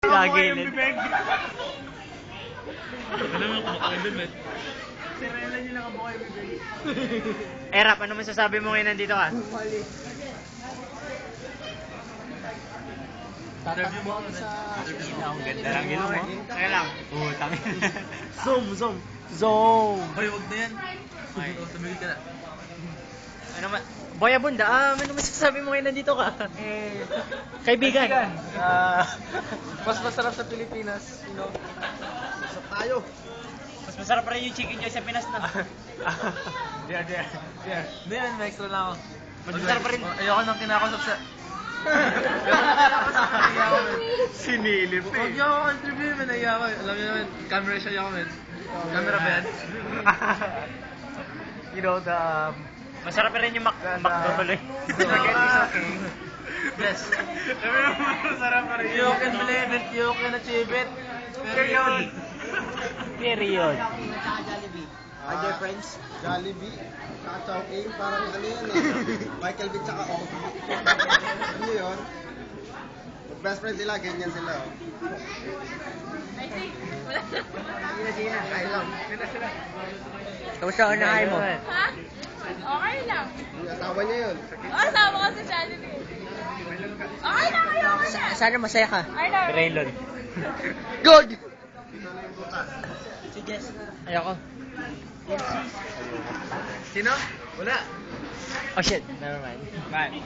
Gagilid. Ano mo kumakain dun, man? Sirela nyo lang ang buhay bibig. Rap, ano masasabi mo ngayon nandito ka? Mali. Interview mo ako sa... Ang ganda lang yun mo. Kaya lang. Utang. Zoom. Zoom. Hoy, wag na yan. Okay, tumigil ka na. Ano ma... Boy Abunda, ano masasabi mo ngayon nandito ka? Kaibigan. Mas masarap sa Pilipinas, you know. Masarap tayo. Mas masarap pa rin yung chicken joy sa Pinas na. Hindi yan, may extra na ako. Mas masarap pa rin. Ayoko nang kinakausap sa... Sinilip Huwag niyo ako interview, man. Naiya ako. Alam niyo naman, camera siya ako, man. Camera ba yan? You know, the... Masarap pa rin yung McDonald's. Spaghetti is okay. Yes. Masarap pa rin. You can believe it, you can achieve it. Period. Period. Hi there, friends. Jollibee. Tsaka Chowking. Parang ano yan eh. Michael B. tsaka Obi. Ano yun? Best friend sila, ganyan sila. Sige na, kain lang. Kamusta ang nakain mo? Ha? Okay lang. Yung asawa niya yun. Oh, sama ko sa Jollibee. Okay lang, ayoko na. Sana masaya ka. I know. Raylon. Good! Si Jess. Ayoko. Sino? Wala. Oh shit, never mind. Bye.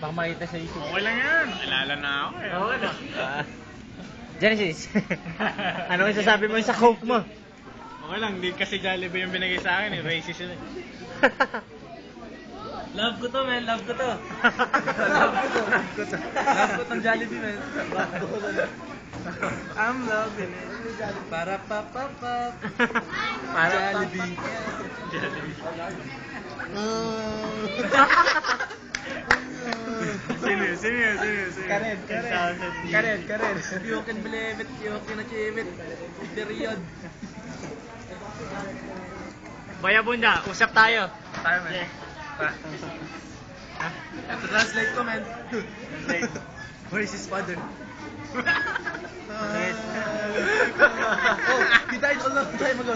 Baka makita sa YouTube. Okay lang yan. Alala na ako eh. Okay na. Genesis. Ano masasabi mo sa Coke mo? Okay lang, hindi kasi Jollibee yung binigay sa akin eh. Racist yun eh. Love ko to, man. Love ko to. Love ko tong Jollibee, man. I'm loving it. Para pa pa pa. Jollibee. Jollibee. Sino. Karen. You can believe it, you can achieve it. Period. Boy Abunda, usap tayo. Tayo, man. To translate ko, man. Where is his father? He died a long time ago.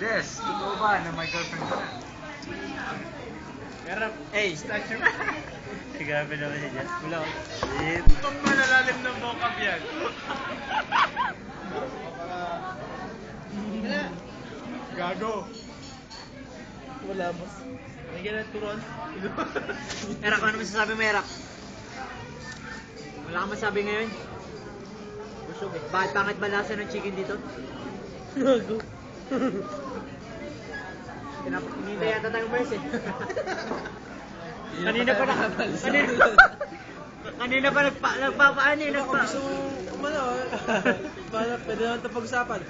Des, totoo ba na my girlfriend ko? Meron, hey. Grabe naman siya dyan. Wala. Pag malalalim ng vocab yan. Gago. Wala mo. Nagyan na turon. Erak, ano masasabi mo, Erak? Wala kang masabi ngayon? Busog eh. Bakit pangit ba lasa ng chicken dito? Gago. Hinihintay yata tayong verse eh. Kanina pa nagpapaano eh. Gusto mo umano para pwede naman ito pag-usapan.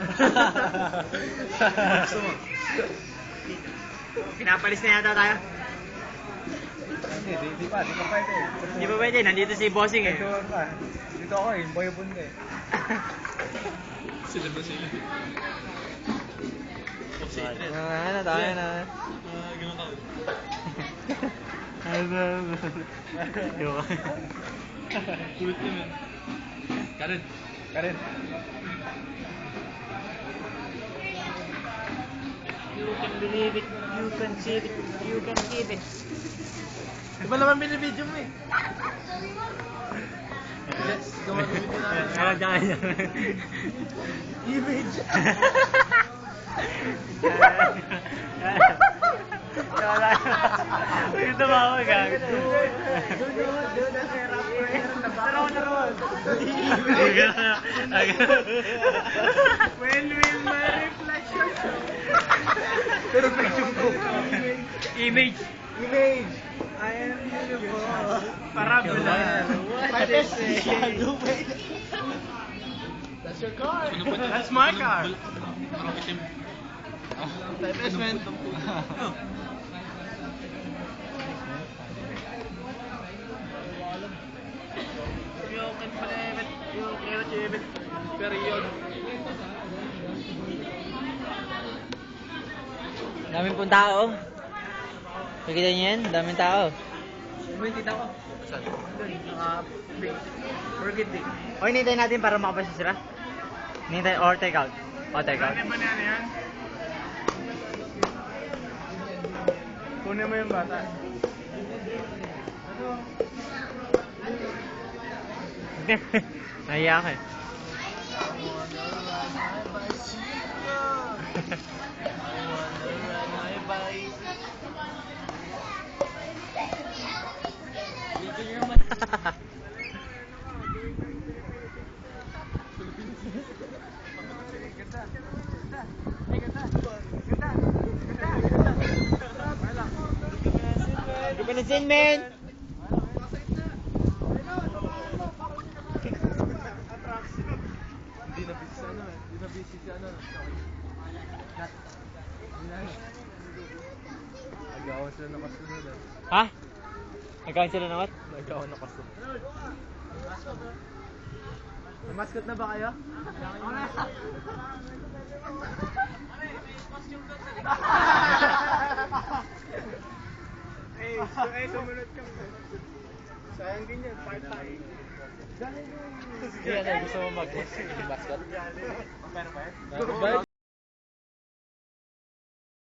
Gusto mo? Pinapalis na yata tayo. Hindi pa pwede. Hindi pa pwede, nandito si Bossing eh. Dito ako eh, Boy Abunda eh. Sila ba sila? Ano tayo na? Gano'n ka? Kulit naman. Karen. You can believe it, you can see it, you can keep it. Di ba naman binibidyo mo eh? Yes, gawa ko video namin. Ano dyan? Image. Ito ba ako gag? When will my reflection show? Pero picture ko. Image. I am beautiful. Parabola. What is it? That's your car. That's my car. Investment. You can believe it, you can achieve it. Period. Daming pong tao. Nakikita niyo yan? Daming tao. mo yung tita ko. Saan? Doon, burgundy. O, hinintay natin para makapasya sila. Hinintay, or take out. O, take out. Kunin mo yung bata. Nahiya ka eh. Hindi ka na sin, men! Hindi na busy sa ano eh. Hindi na busy sa ano. Nagawan sila nakasunod eh. Ha? Nagkain sila na what? Nagawan nakasunod. May mascot na ba kayo? Sumunod ka. Sayang din yan, part-time. Hindi, gusto mo mag-mascot? Bayad